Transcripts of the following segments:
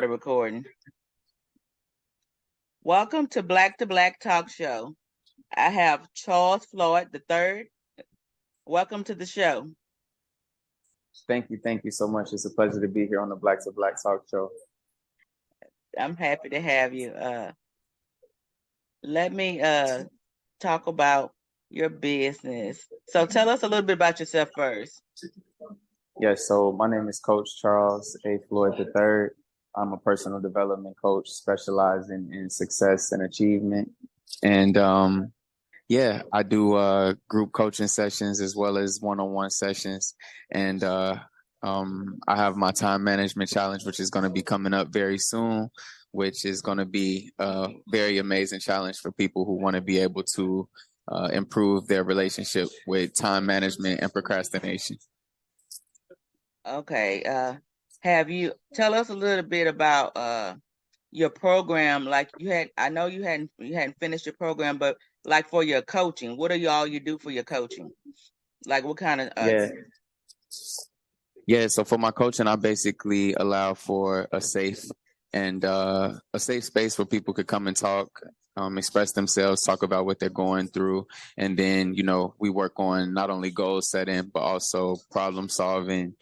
recording. Welcome to Black Talk Show. I have Charles Floyd the third. Welcome to the show. Thank you. Thank you so much. It's a pleasure to be here on the Black to Black Talk Show. I'm happy to have you. Let me talk about your business. So tell us a little bit about yourself first. Yes, so my name is Coach Charles A. Floyd III. I'm a personal development coach specializing in success and achievement. And I do group coaching sessions as well as one-on-one sessions. And I have my time management challenge, which is going to be coming up very soon, which is going to be a very amazing challenge for people who want to be able to improve their relationship with time management and procrastination. Okay. Tell us a little bit about your program? Like I know you hadn't finished your program, but like for your coaching, what are all you do for your coaching? Like what kind of So for my coaching, I basically allow for a safe space where people could come and talk, express themselves, talk about what they're going through. And then, we work on not only goal setting, but also problem solving,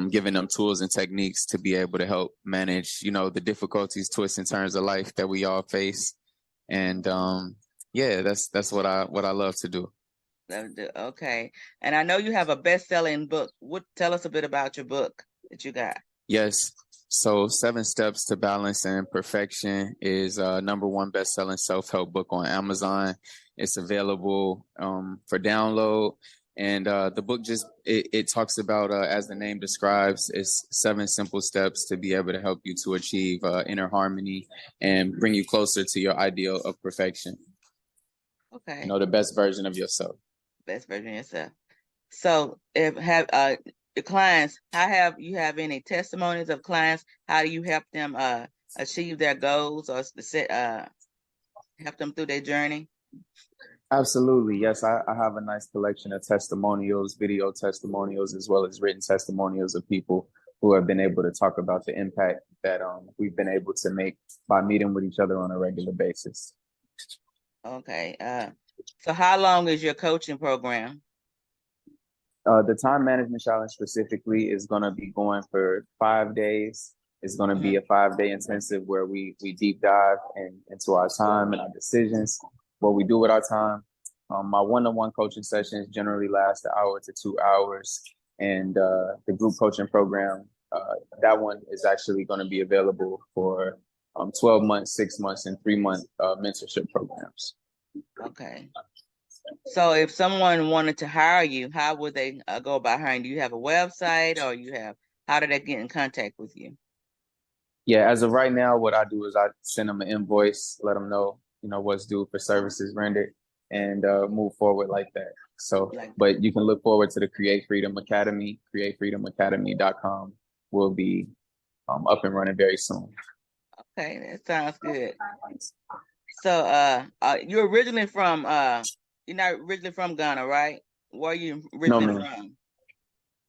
giving them tools and techniques to be able to help manage, the difficulties, twists and turns of life that we all face. And that's what I love to do. Okay. And I know you have a best-selling book. Tell us a bit about your book that you got. Yes. So 7 Steps to Balance and Perfection is #1 best-selling self-help book on Amazon. It's available for download. And the book it talks about, as the name describes, it's 7 simple steps to be able to help you to achieve inner harmony and bring you closer to your ideal of perfection. Okay. The best version of yourself. Best version of yourself. So if your clients, have any testimonies of clients? How do you help them achieve their goals or help them through their journey? Absolutely. Yes, I have a nice collection of testimonials, video testimonials, as well as written testimonials of people who have been able to talk about the impact that we've been able to make by meeting with each other on a regular basis. Okay. So how long is your coaching program? The time management challenge specifically is going to be going for 5 days. It's going to be a 5-day intensive where we deep dive into our time and our decisions, what we do with our time. My one-on-one coaching sessions generally last an hour to 2 hours. And the group coaching program, that one is actually going to be available for 12 months, 6 months, and 3-month mentorship programs. Okay. So if someone wanted to hire you, how would they go about hiring? Do you have a website, or how do they get in contact with you? Yeah, as of right now, what I do is I send them an invoice, let them know, what's due for services rendered, and move forward like that. So, but you can look forward to the Create Freedom Academy. CreateFreedomAcademy.com will be up and running very soon. Okay, that sounds good. So, you're originally from you're not originally from Ghana, right? Where are you originally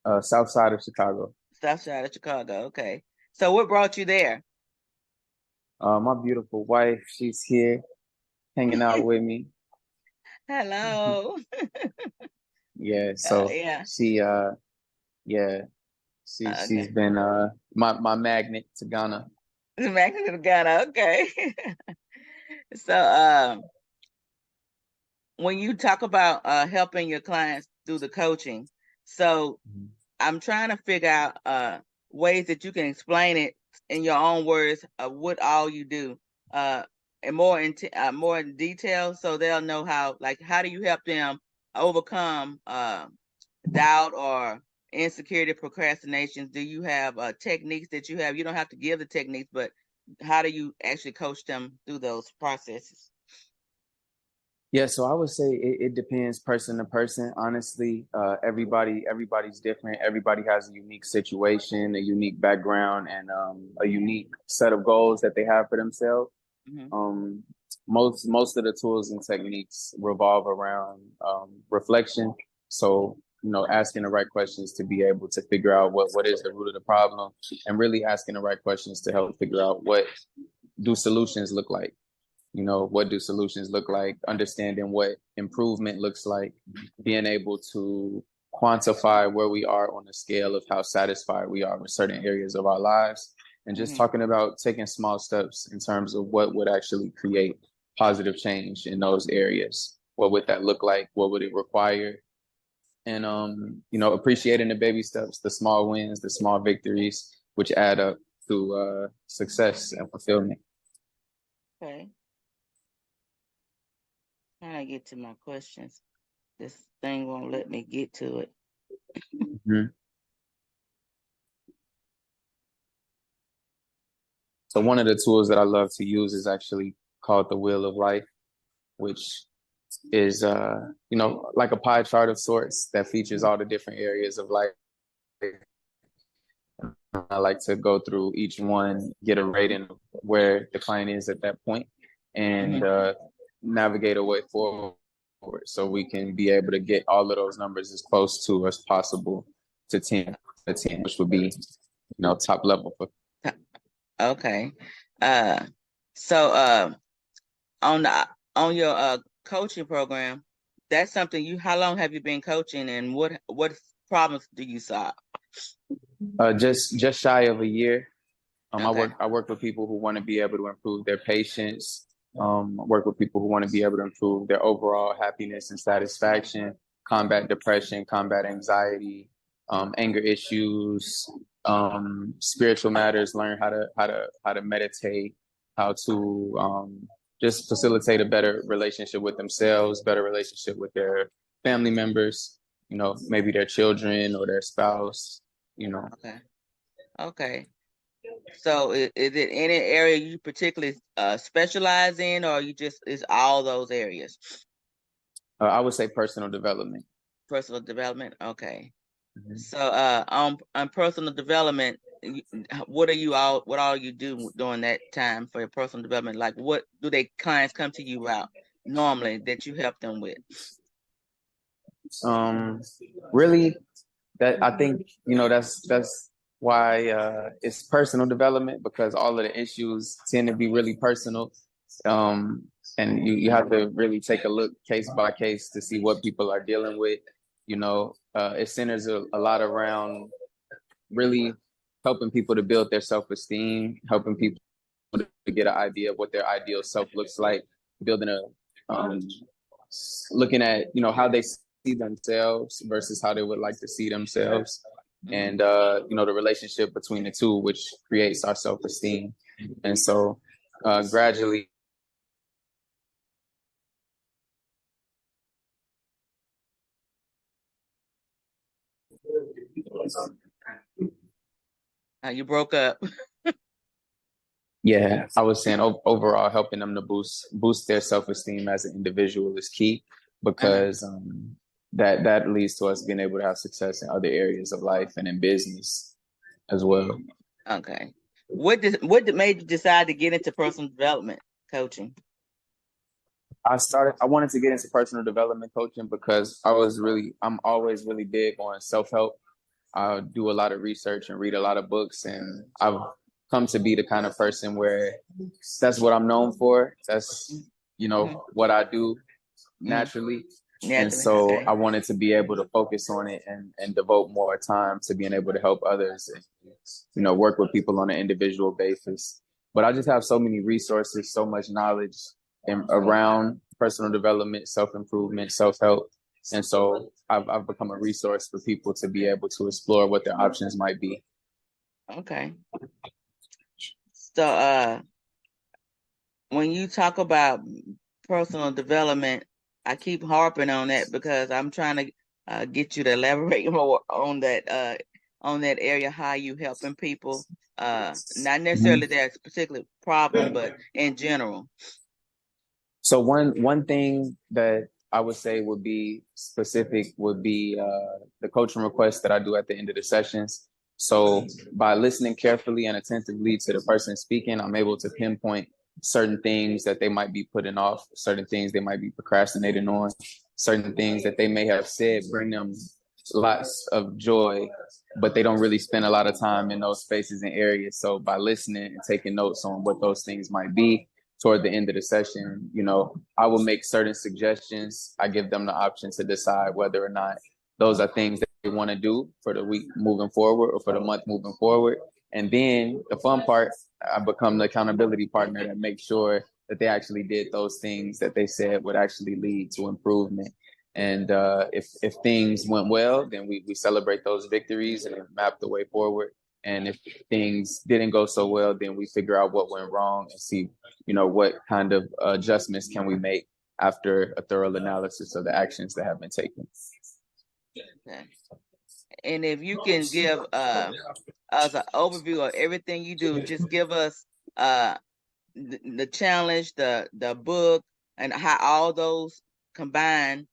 from? South side of Chicago. South side of Chicago. Okay. So what brought you there? My beautiful wife, she's here hanging out with me. Hello. Yeah. So she's been my magnet to Ghana. The magnet to Ghana. Okay. So when you talk about helping your clients do the coaching, so I'm trying to figure out ways that you can explain it in your own words of what all you do, and more in detail, so they'll know how do you help them overcome doubt or insecurity, procrastination? Do you have techniques that you have? You don't have to give the techniques, but how do you actually coach them through those processes? Yeah, so I would say it depends person to person. Honestly, everybody's different. Everybody has a unique situation, a unique background, and a unique set of goals that they have for themselves. Mm-hmm. Most of the tools and techniques revolve around reflection. So asking the right questions to be able to figure out what is the root of the problem, and really asking the right questions to help figure out what do solutions look like. What do solutions look like? Understanding what improvement looks like, being able to quantify where we are on the scale of how satisfied we are with certain areas of our lives, and just talking about taking small steps in terms of what would actually create positive change in those areas. What would that look like? What would it require? And appreciating the baby steps, the small wins, the small victories, which add up to success and fulfillment. Okay. Trying to get to my questions. This thing won't let me get to it. Mm-hmm. So one of the tools that I love to use is actually called the Wheel of Life, which is like a pie chart of sorts that features all the different areas of life. I like to go through each one, get a rating of where the client is at that point, and navigate a way forward so we can be able to get all of those numbers as close to as possible to 10, which would be, top level for. Okay. So on your coaching program, that's something how long have you been coaching, and what problems do you solve? Just shy of a year. Okay. I work with people who want to be able to improve their patience. I work with people who want to be able to improve their overall happiness and satisfaction, combat depression, combat anxiety, anger issues, spiritual matters, learn how to meditate, how to just facilitate a better relationship with themselves, better relationship with their family members, maybe their children or their spouse, Okay. Okay. So is it any area you particularly specialize in, or is all those areas? I would say personal development. Personal development. Okay. Mm-hmm. So on personal development, what all you do during that time for your personal development? Like, what do clients come to you about normally that you help them with? Really, that I think that's why it's personal development, because all of the issues tend to be really personal, and you have to really take a look case by case to see what people are dealing with. It centers a lot around really helping people to build their self-esteem, helping people to get an idea of what their ideal self looks like, building looking at how they see themselves versus how they would like to see themselves, and the relationship between the two, which creates our self-esteem. And so gradually You broke up. Yeah, I was saying overall helping them to boost their self-esteem as an individual is key, because that leads to us being able to have success in other areas of life and in business as well. Okay. What made you decide to get into personal development coaching? I wanted to get into personal development coaching because I'm always really big on self-help. I do a lot of research and read a lot of books, and I've come to be the kind of person where that's what I'm known for. That's, what I do naturally. And so I wanted to be able to focus on it and devote more time to being able to help others and, work with people on an individual basis. But I just have so many resources, so much knowledge around personal development, self-improvement, self-help. And so I've become a resource for people to be able to explore what their options might be. Okay. So when you talk about personal development, I keep harping on that because I'm trying to get you to elaborate more on that area, how you helping people, not necessarily their particular problem, but in general. So one thing that I would say would be specific would be the coaching requests that I do at the end of the sessions. So by listening carefully and attentively to the person speaking, I'm able to pinpoint certain things that they might be putting off, certain things they might be procrastinating on, certain things that they may have said bring them lots of joy, but they don't really spend a lot of time in those spaces and areas. So by listening and taking notes on what those things might be toward the end of the session, I will make certain suggestions. I give them the option to decide whether or not those are things that they want to do for the week moving forward or for the month moving forward. And then the fun part, I become the accountability partner that makes sure that they actually did those things that they said would actually lead to improvement. And if things went well, then we celebrate those victories and map the way forward. And if things didn't go so well, then we figure out what went wrong and see, what kind of adjustments can we make after a thorough analysis of the actions that have been taken. Okay. And if you can give us an overview of everything you do, just give us the challenge, the book, and how all those combined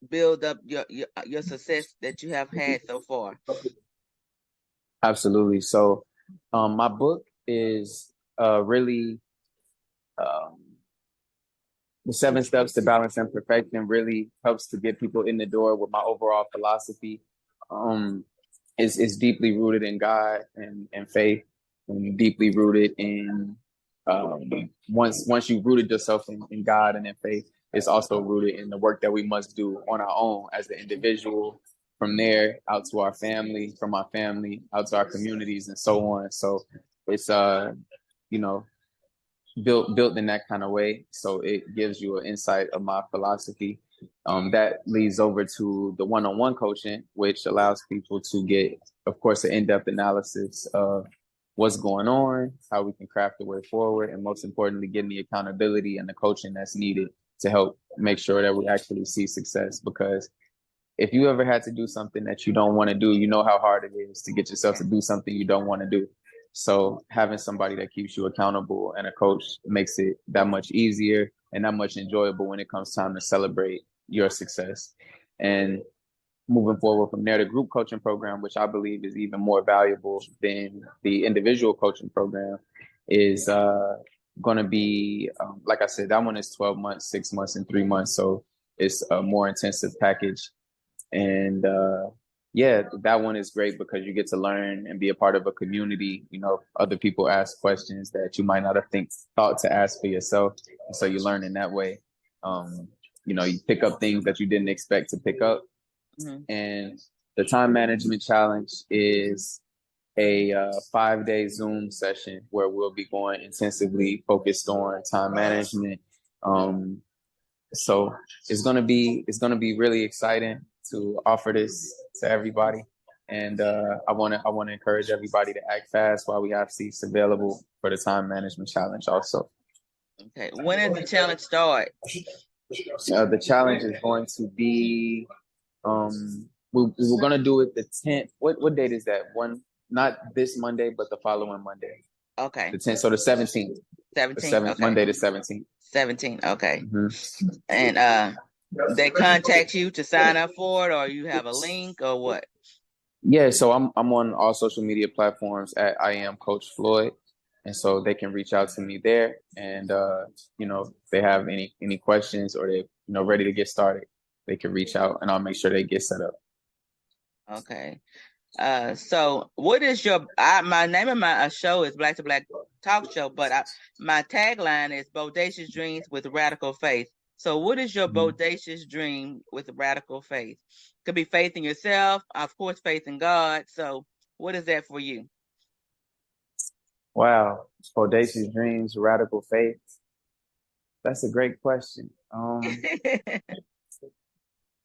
build up your success that you have had so far. Absolutely. So my book is really the 7 Steps to Balance and Perfection. Really helps to get people in the door with my overall philosophy. Is deeply rooted in God and faith, and deeply rooted in once you've rooted yourself in God and in faith, it's also rooted in the work that we must do on our own as the individual, from there out to our family, from our family out to our communities, and so on. So it's built in that kind of way. So it gives you an insight of my philosophy. That leads over to the one-on-one coaching, which allows people to get, of course, an in-depth analysis of what's going on, how we can craft the way forward, and most importantly, getting the accountability and the coaching that's needed to help make sure that we actually see success. Because if you ever had to do something that you don't want to do, you know how hard it is to get yourself to do something you don't want to do. So having somebody that keeps you accountable and a coach makes it that much easier and that much enjoyable when it comes time to celebrate your success. And moving forward from there, the group coaching program, which I believe is even more valuable than the individual coaching program, is going to be, like I said, that one is 12 months, 6 months, and 3 months. So it's a more intensive package. And yeah, that one is great because you get to learn and be a part of a community. Other people ask questions that you might not have thought to ask for yourself. And so you learn in that way. You pick up things that you didn't expect to pick up. Mm-hmm. And the time management challenge is a 5-day Zoom session where we'll be going intensively focused on time management. So it's gonna be really exciting to offer this to everybody, and I want to encourage everybody to act fast while we have seats available for the time management challenge also. Okay, when does the challenge start? The challenge is going to be we're gonna do it the 10th. What date is that? Not this Monday, but the following Monday. Okay. The 10th, so the 17th. 17th. Okay. Monday the 17th. 17th. Okay. Mm-hmm. And they contact you to sign up for it, or you have a link, or what? Yeah, so I'm on all social media platforms at I am Coach Floyd, and so they can reach out to me there. And if they have any questions or they ready to get started, they can reach out, and I'll make sure they get set up. Okay. So what is my name of my show is Black to Black Talk Show, but my tagline is Bodacious Dreams with Radical Faith. So what is your bodacious dream with radical faith? Could be faith in yourself, of course, faith in God. So what is that for you? Wow. Bodacious dreams, radical faith. That's a great question.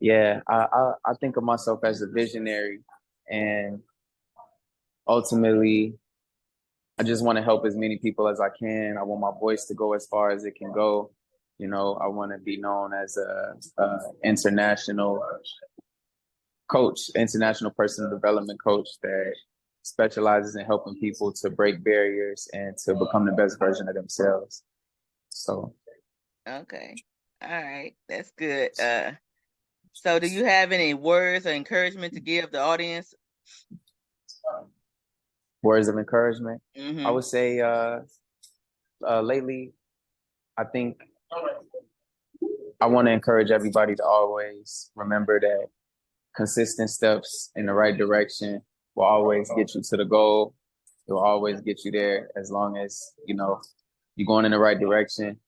Yeah, I think of myself as a visionary, and ultimately, I just want to help as many people as I can. I want my voice to go as far as it can go. I want to be known as a international coach, international personal development coach that specializes in helping people to break barriers and to become the best version of themselves. So. Okay. All right. That's good. So do you have any words of encouragement to give the audience? Words of encouragement? Mm-hmm. I would say lately, I think I want to encourage everybody to always remember that consistent steps in the right direction will always get you to the goal. It will always get you there as long as, you're going in the right direction.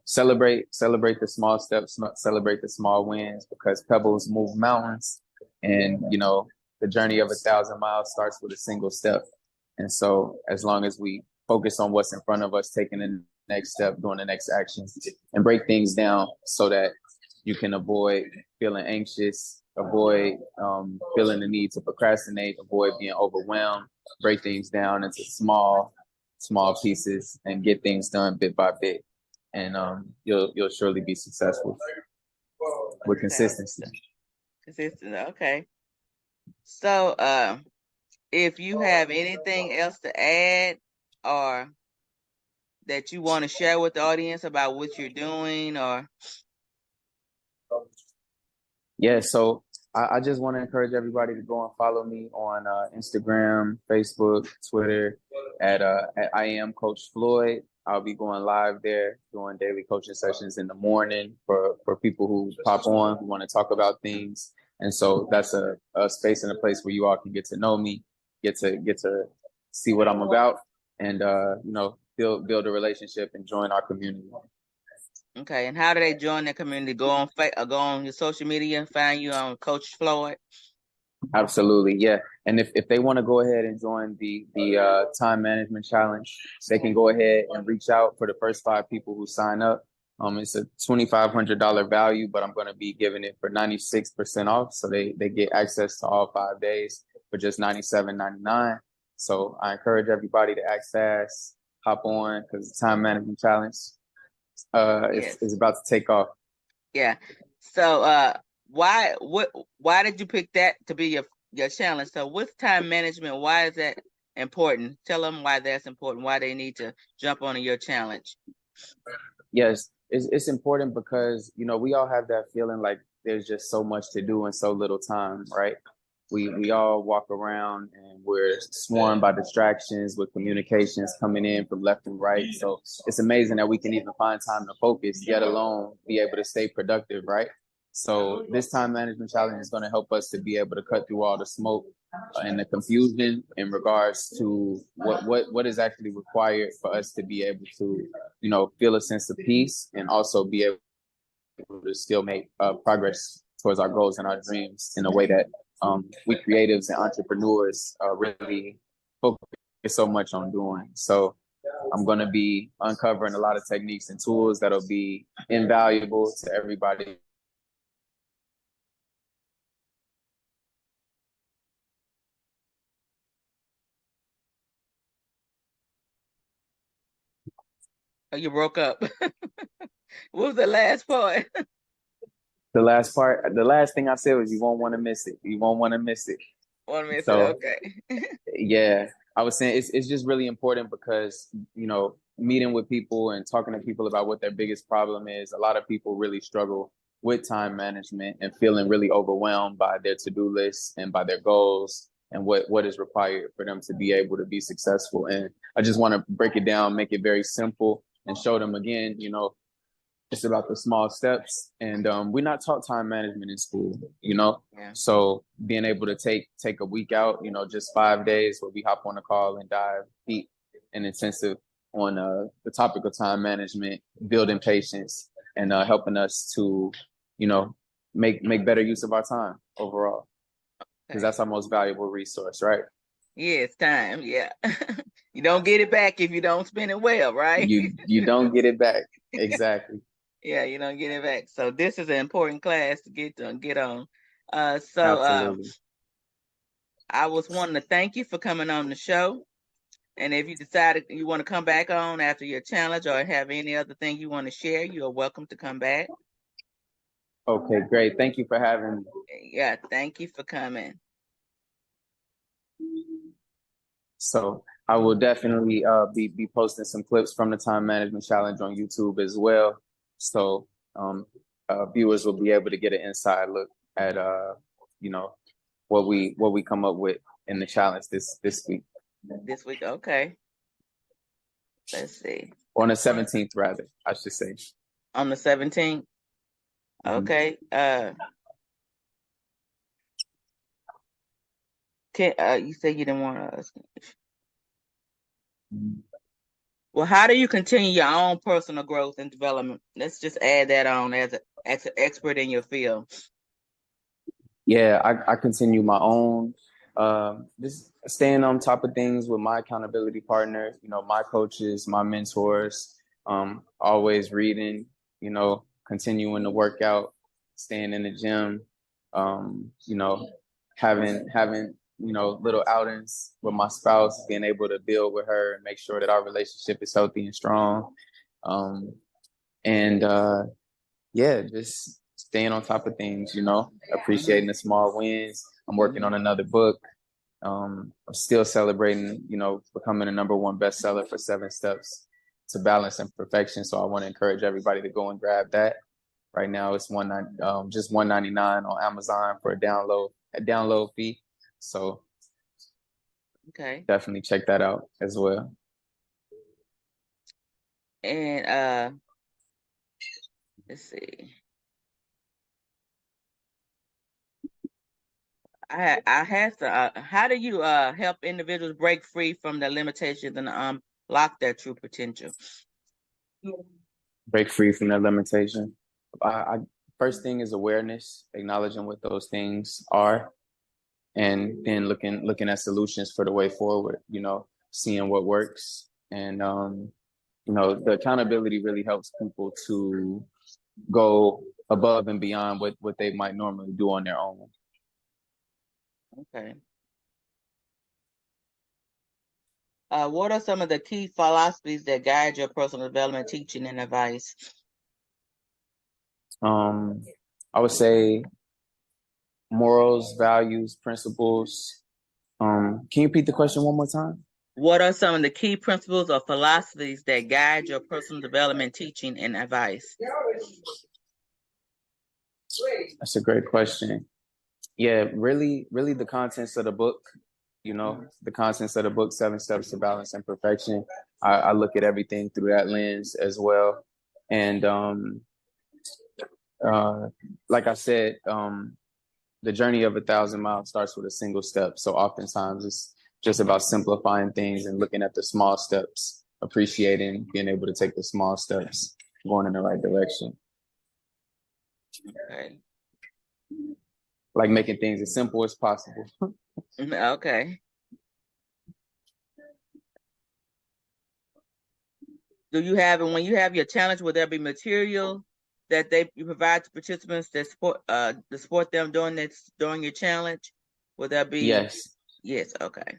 Celebrate the small steps, celebrate the small wins, because pebbles move mountains, and the journey of 1,000 miles starts with a single step. And so as long as we focus on what's in front of us, taking the next step, doing the next action, and break things down so that you can avoid feeling anxious, avoid feeling the need to procrastinate, avoid being overwhelmed, break things down into small pieces and get things done bit by bit. And you'll surely be successful with consistency. Consistent. Okay. So if you have anything else to add or that you want to share with the audience about what you're doing, or yeah, so I just want to encourage everybody to go and follow me on Instagram, Facebook, Twitter at I am Coach Floyd. I'll be going live there, doing daily coaching sessions in the morning for people who pop on, who want to talk about things. And so that's a space and a place where you all can get to know me, get to see what I'm about, and build a relationship and join our community. okay. And how do they join the community? Go on your social media, find you on Coach Floyd. Absolutely, yeah. And if they want to go ahead and join the time management challenge, they can go ahead and reach out for the first 5 people who sign up. It's a $2,500 value, but I'm going to be giving it for 96% off, so they get access to all 5 days for just $97.99. So I encourage everybody to act fast, hop on, because the time management challenge is about to take off. Yeah. So why did you pick that to be your challenge? So with time management, why is that important? Tell them why that's important, why they need to jump on your challenge. Yes, it's important because we all have that feeling like there's just so much to do in so little time, right? We all walk around and we're swarmed by distractions with communications coming in from left and right. So it's amazing that we can even find time to focus, yet alone be able to stay productive, right? So this time management challenge is going to help us to be able to cut through all the smoke and the confusion in regards to what is actually required for us to be able to, feel a sense of peace and also be able to still make progress towards our goals and our dreams in a way that we creatives and entrepreneurs really focus so much on doing. So I'm going to be uncovering a lot of techniques and tools that'll be invaluable to everybody. Oh, you broke up. What was the last part? The last thing I said was you won't want to miss it. You won't want to miss it. Want to miss it? So, Okay. yeah, I was saying it's just really important because, meeting with people and talking to people about what their biggest problem is. A lot of people really struggle with time management and feeling really overwhelmed by their to-do lists and by their goals and what is required for them to be able to be successful. And I just want to break it down, make it very simple, and show them again, it's about the small steps. And we're not taught time management in school, Yeah. So being able to take a week out, just 5 days where we hop on a call and dive deep and intensive on the topic of time management, building patience, and helping us to, make better use of our time overall. Because that's our most valuable resource, right? Yeah, it's time. Yeah. You don't get it back if you don't spend it well, right? You don't get it back. Exactly. Yeah, you don't get it back. So this is an important class to get on. Absolutely. I was wanting to thank you for coming on the show. And if you decided you want to come back on after your challenge or have any other thing you want to share, you are welcome to come back. Okay, great. Thank you for having me. Yeah, thank you for coming. So I will definitely be posting some clips from the time management challenge on YouTube as well. So viewers will be able to get an inside look at what we come up with in the challenge this week. This week, okay. Let's see. On the 17th, rather, I should say. On the 17th. Okay. You said you didn't want to. Well, how do you continue your own personal growth and development? Let's just add that on as an expert in your field. Yeah, I continue my own, just staying on top of things with my accountability partner, my coaches, my mentors, always reading, continuing to work out, staying in the gym, having, little outings with my spouse, being able to build with her and make sure that our relationship is healthy and strong. And yeah, just staying on top of things, appreciating the small wins. I'm working on another book. I'm still celebrating, becoming a #1 bestseller for 7 Steps to Balance and Perfection. So I want to encourage everybody to go and grab that. Right now, it's just $1.99 on Amazon for a download fee. So okay, definitely check that out as well. And let's see. I had to. How do you help individuals break free from their limitations and unlock their true potential? Break free from that limitation. First thing is awareness, acknowledging what those things are, and then looking at solutions for the way forward. Seeing what works, and the accountability really helps people to go above and beyond what they might normally do on their own. Okay. What are some of the key philosophies that guide your personal development, teaching, and advice? I would say morals, values, principles. Can you repeat the question one more time? What are some of the key principles or philosophies that guide your personal development, teaching, and advice? That's a great question. Yeah, really, really the contents of the book, the contents of the book, 7 Steps to Balance and Perfection. I look at everything through that lens as well. And like I said, the journey of 1,000 miles starts with a single step. So oftentimes it's just about simplifying things and looking at the small steps, appreciating being able to take the small steps, going in the right direction. Okay. Like making things as simple as possible. Okay. Do you have, and when you have your challenge, will there be material that you provide to participants that support them during your challenge? Will there be? Yes. Yes. Okay.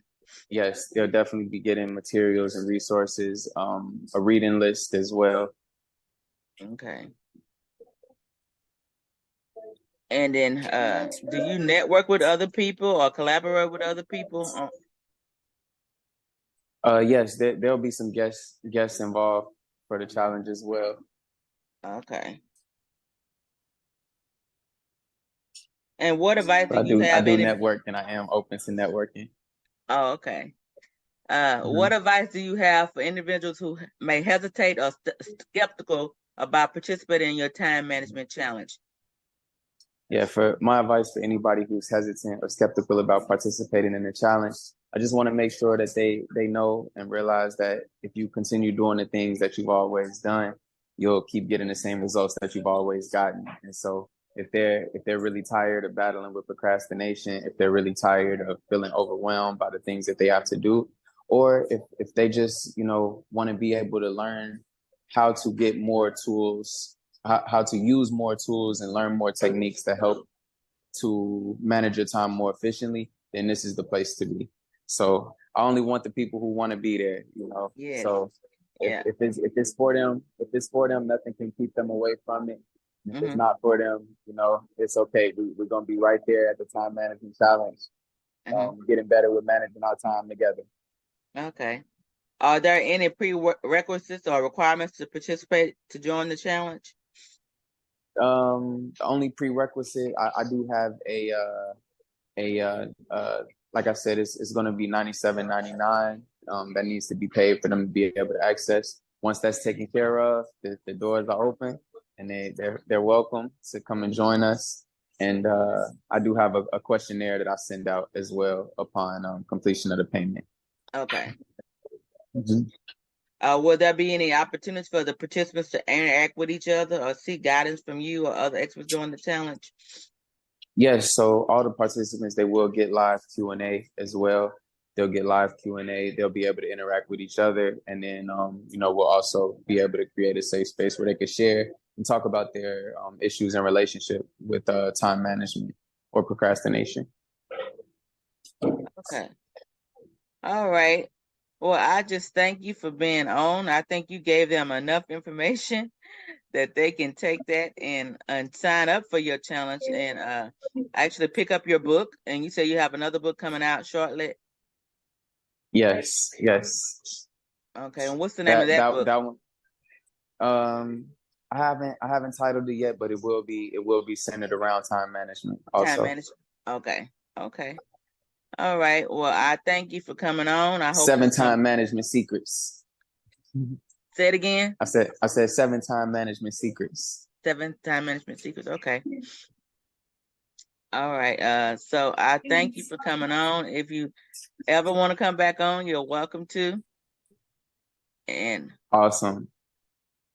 Yes, they'll definitely be getting materials and resources, a reading list as well. Okay. And then, do you network with other people or collaborate with other people? Yes, there'll be some guests involved for the challenge as well. Okay. And what advice do you have? I do network, and I am open to networking. Oh, okay. What advice do you have for individuals who may hesitate or skeptical about participating in your time management challenge? Yeah, for my advice for anybody who's hesitant or skeptical about participating in the challenge, I just want to make sure that they know and realize that if you continue doing the things that you've always done, you'll keep getting the same results that you've always gotten. And so if they're really tired of battling with procrastination, if they're really tired of feeling overwhelmed by the things that they have to do, or if they just, want to be able to learn how to get more tools, how to use more tools and learn more techniques to help to manage your time more efficiently, then this is the place to be. So I only want the people who want to be there, Yes. So if it's for them, nothing can keep them away from it. And if it's not for them, it's okay. We're gonna be right there at the time management challenge, getting better with managing our time together. Okay. Are there any prerequisites or requirements to participate to join the challenge? The only prerequisite, I do have like I said, it's going to be $97.99. That needs to be paid for them to be able to access. Once that's taken care of, the doors are open, and they're welcome to come and join us. And I do have a questionnaire that I send out as well upon completion of the payment. Okay. Mm-hmm. Will there be any opportunities for the participants to interact with each other or seek guidance from you or other experts during the challenge? Yes, so all the participants, they will get live Q&A as well. They'll get live Q&A. They'll be able to interact with each other. And then, we'll also be able to create a safe space where they can share and talk about their issues in relationship with time management or procrastination. Okay. All right. Well, I just thank you for being on. I think you gave them enough information that they can take that and sign up for your challenge and actually pick up your book. And you say you have another book coming out shortly. Yes. Okay. And what's the name of that book? That one. I haven't titled it yet, but it will be centered around time management also. Time management. Okay. All right. Well, I thank you for coming on. I hope 7 time management secrets. Say it again. I said 7 time management secrets. 7 time management secrets. Okay. All right. So I thank you for coming on. If you ever want to come back on, you're welcome to. And awesome.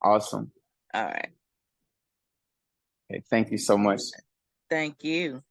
All right. Okay, thank you so much. Thank you.